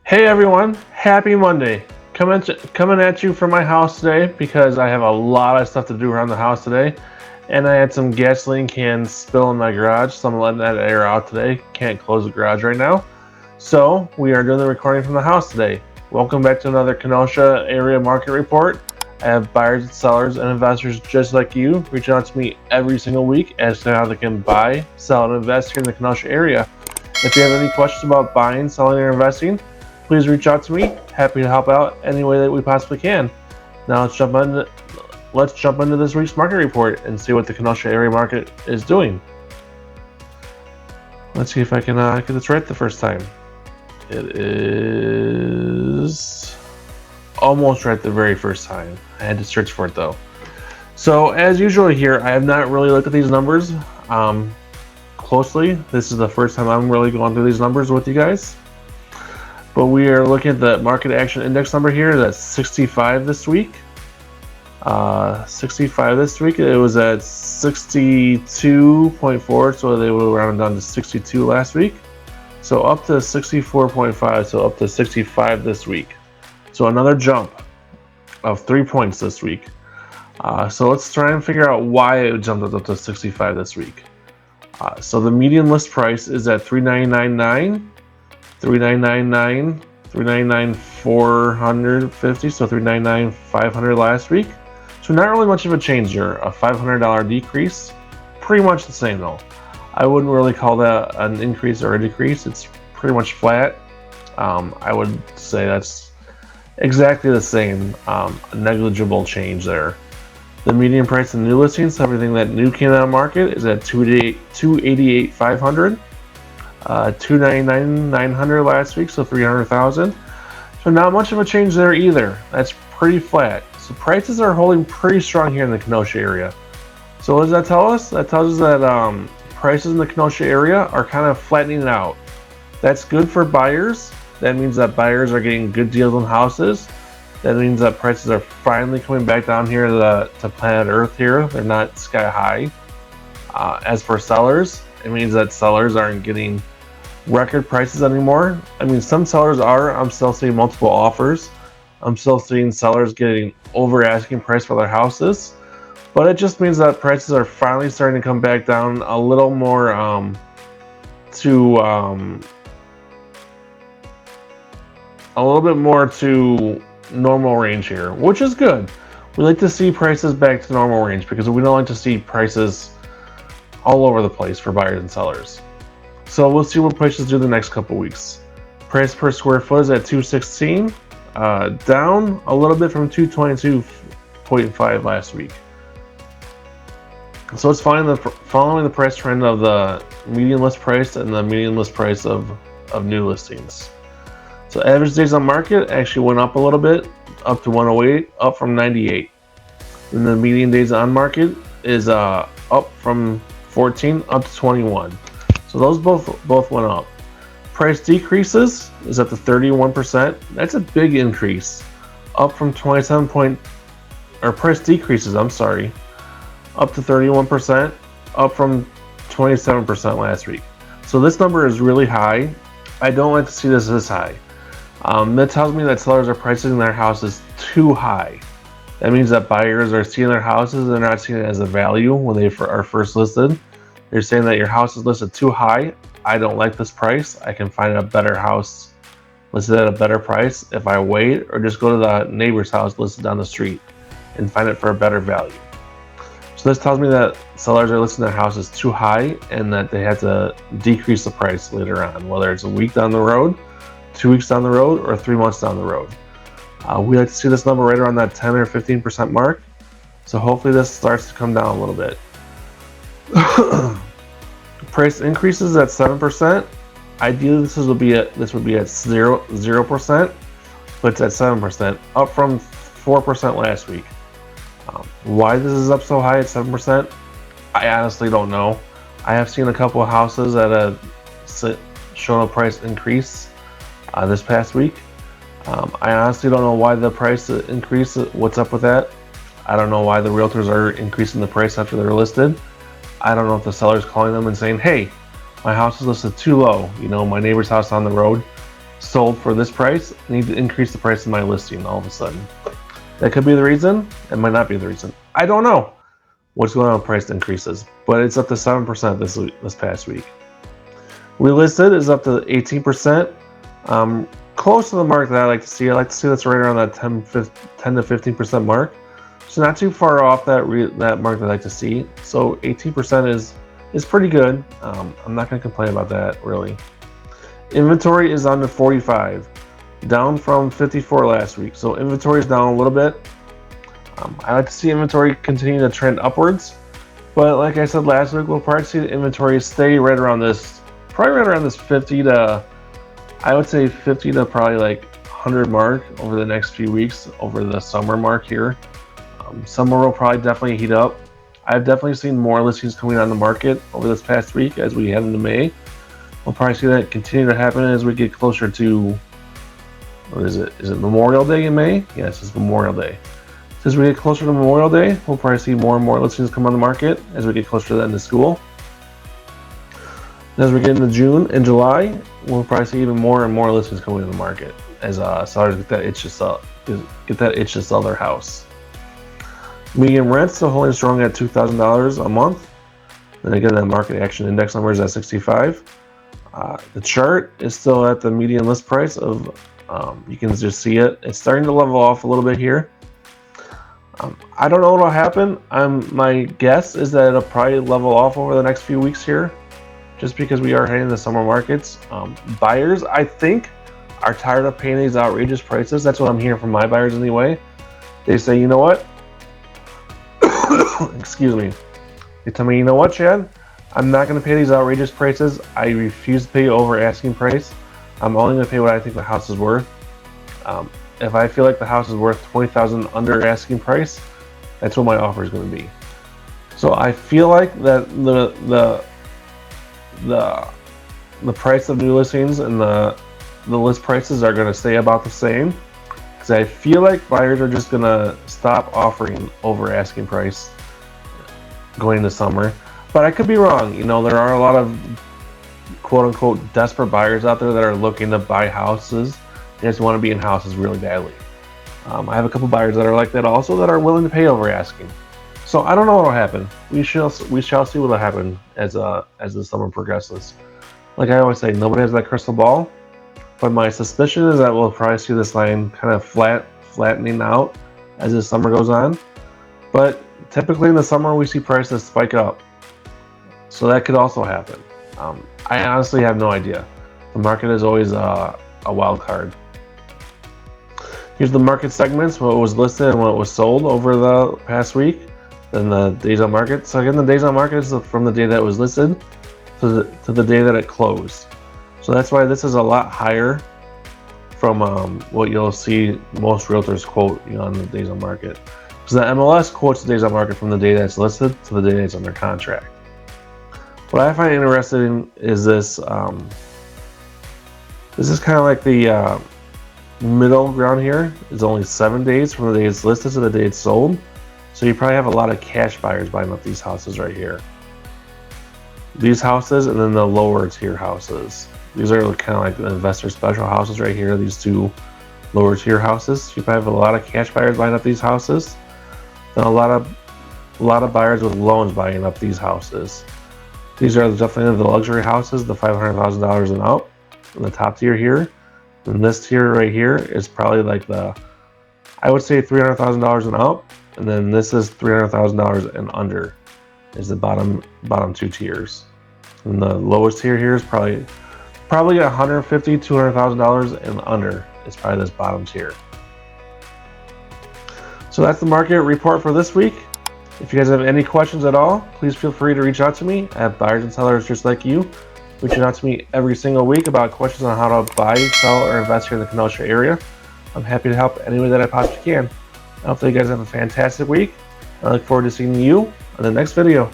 Hey everyone, happy Monday. Coming at you from my house today because I have a lot of stuff to do around the house today. And I had some gasoline cans spill in my garage, so I'm letting that air out today. Can't close the garage right now. So we are doing the recording from the house today. Welcome back to another Kenosha area market report. I have buyers, sellers, and investors just like you reaching out to me every single week as to how they can buy, sell, and invest here in the Kenosha area. If you have any questions about buying, selling, or investing, please reach out to me. Happy to help out any way that we possibly can. Now let's jump into this week's market report and see what the Kenosha area market is doing. Let's see if I can get this right the first time. It is almost right the very first time. I had to search for it though. So as usual here, I have not really looked at these numbers closely. This is the first time I'm really going through these numbers with you guys. But we are looking at the market action index number here. That's 65 this week. 65 this week. It was at 62.4, so they will round down to 62 last week. So up to 64.5, so up to 65 this week. So another jump of 3 points this week. So let's try and figure out why it jumped up to 65 this week. So the median list price is at $399.9, $399.9, $399.450, so $399.500 last week. So not really much of a change here, a $500 decrease. Pretty much the same though. I wouldn't really call that an increase or a decrease. It's pretty much flat. I would say that's exactly the same, negligible change there. The median price of new listings, so everything that new came out of market, is at $288,500. $299,900 last week, so $300,000. So not much of a change there either. That's pretty flat. So prices are holding pretty strong here in the Kenosha area. So what does that tell us? That tells us that prices in the Kenosha area are kind of flattening out. That's good for buyers. That means that buyers are getting good deals on houses. That means that prices are finally coming back down here to planet Earth here. They're not sky high. As for sellers, it means that sellers aren't getting record prices anymore. I mean, some sellers are. I'm still seeing multiple offers. I'm still seeing sellers getting over asking price for their houses. But it just means that prices are finally starting to come back down a little more to a little bit more to normal range here, which is good. We like to see prices back to normal range because we don't like to see prices all over the place for buyers and sellers. So we'll see what prices do the next couple weeks. Price per square foot is at $216, down a little bit from $222.5 last week. So it's following the price trend of the median list price and the median list price of new listings. So average days on market actually went up a little bit, up to 108, up from 98. And the median days on market is up from 14 up to 21. So those both went up. Price decreases is up to 31%. That's a big increase, up from 27 price decreases, I'm sorry, up to 31%, up from 27% last week. So this number is really high. I don't like to see this high. That tells me that sellers are pricing their houses too high. That means that buyers are seeing their houses, they're not seeing it as a value when they are first listed. They're saying that your house is listed too high. I don't like this price. I can find a better house listed at a better price if I wait or just go to the neighbor's house listed down the street and find it for a better value. So this tells me that sellers are listing their houses too high and that they have to decrease the price later on, whether it's a week down the road, 2 weeks down the road, or 3 months down the road. We like to see this number right around that 10 or 15% mark. So hopefully this starts to come down a little bit. Price increases at 7%. Ideally, this would be at 0%, but it's at 7%, up from 4% last week. Why this is up so high at 7%, I honestly don't know. I have seen a couple of houses that have shown a price increase this past week. I honestly don't know why the price increase. What's up with that? I don't know why the realtors are increasing the price after they're listed. I don't know if the seller's calling them and saying, hey, my house is listed too low. You know, my neighbor's house on the road sold for this price, I need to increase the price of my listing all of a sudden. That could be the reason. It might not be the reason. I don't know what's going on with price increases, but it's up to 7% this past week. Relisted is up to 18%. Close to the mark that I like to see. I like to see that's right around that 10 to 15% mark. So not too far off that mark that I like to see. So 18% is pretty good. I'm not going to complain about that really. Inventory is on to 45, down from 54 last week. So inventory is down a little bit. I like to see inventory continue to trend upwards, but like I said last week, we'll probably see the inventory stay right around this, probably right around this 50 to, I would say 50 to probably like 100 mark over the next few weeks, over the summer mark here. Summer will probably definitely heat up. I've definitely seen more listings coming on the market over this past week as we head into May. We'll probably see that continue to happen as we get closer to, what is it? Is it Memorial Day in May? Yes, it's Memorial Day. So as we get closer to Memorial Day, we'll probably see more and more listings come on the market as we get closer to the end of school. As we get into June and July, we'll probably see even more and more listings coming to the market as sellers get that itch to sell their house. Median rent still holding strong at $2,000 a month. Then again, that market action index number is at 65. The chart is still at the median list price of, you can just see it. It's starting to level off a little bit here. I don't know what will happen. My guess is that it'll probably level off over the next few weeks here, just because we are heading into summer markets. Buyers, I think, are tired of paying these outrageous prices. That's what I'm hearing from my buyers anyway. They say, you know what? Excuse me. They tell me, you know what, Chad? I'm not going to pay these outrageous prices. I refuse to pay over asking price. I'm only going to pay what I think the house is worth. If I feel like the house is worth $20,000 under asking price, that's what my offer is going to be. So I feel like that the price of new listings and the list prices are going to stay about the same, because I feel like buyers are just going to stop offering over asking price going into summer. But I could be wrong. You know, there are a lot of quote-unquote desperate buyers out there that are looking to buy houses. They just want to be in houses really badly. I have a couple buyers that are like that also, that are willing to pay over asking. So I don't know what will happen. We shall see what will happen as the summer progresses. Like I always say, nobody has that crystal ball, but my suspicion is that we'll probably see this line kind of flattening out as the summer goes on. But typically in the summer we see prices spike up, so that could also happen. I honestly have no idea. The market is always a wild card. Here's the market segments, what was listed and what was sold over the past week. Then the days on market. So again, the days on market is from the day that it was listed to the day that it closed. So that's why this is a lot higher from what you'll see most realtors quote, you know, on the days on market. Because the MLS quotes the days on market from the day that's listed to the day that's under contract. What I find interesting is this. This is kind of like the middle ground here. It's only 7 days from the day it's listed to the day it's sold. So you probably have a lot of cash buyers buying up these houses right here. These houses and then the lower tier houses. These are kind of like the investor special houses right here. These two lower tier houses. You probably have a lot of cash buyers buying up these houses. And a lot of buyers with loans buying up these houses. These are definitely the luxury houses, the $500,000 and up. In the top tier here, and this tier right here is probably like I would say $300,000 and up, and then this is $300,000 and under is the bottom two tiers, and the lowest tier here is probably $150,000, $200,000 and under is probably this bottom tier. So that's the market report for this week. If you guys have any questions at all, please feel free to reach out to me. I have buyers and sellers just like you reaching out to me every single week about questions on how to buy, sell, or invest here in the Kenosha area. I'm happy to help any way that I possibly can. I hope that you guys have a fantastic week. I look forward to seeing you on the next video.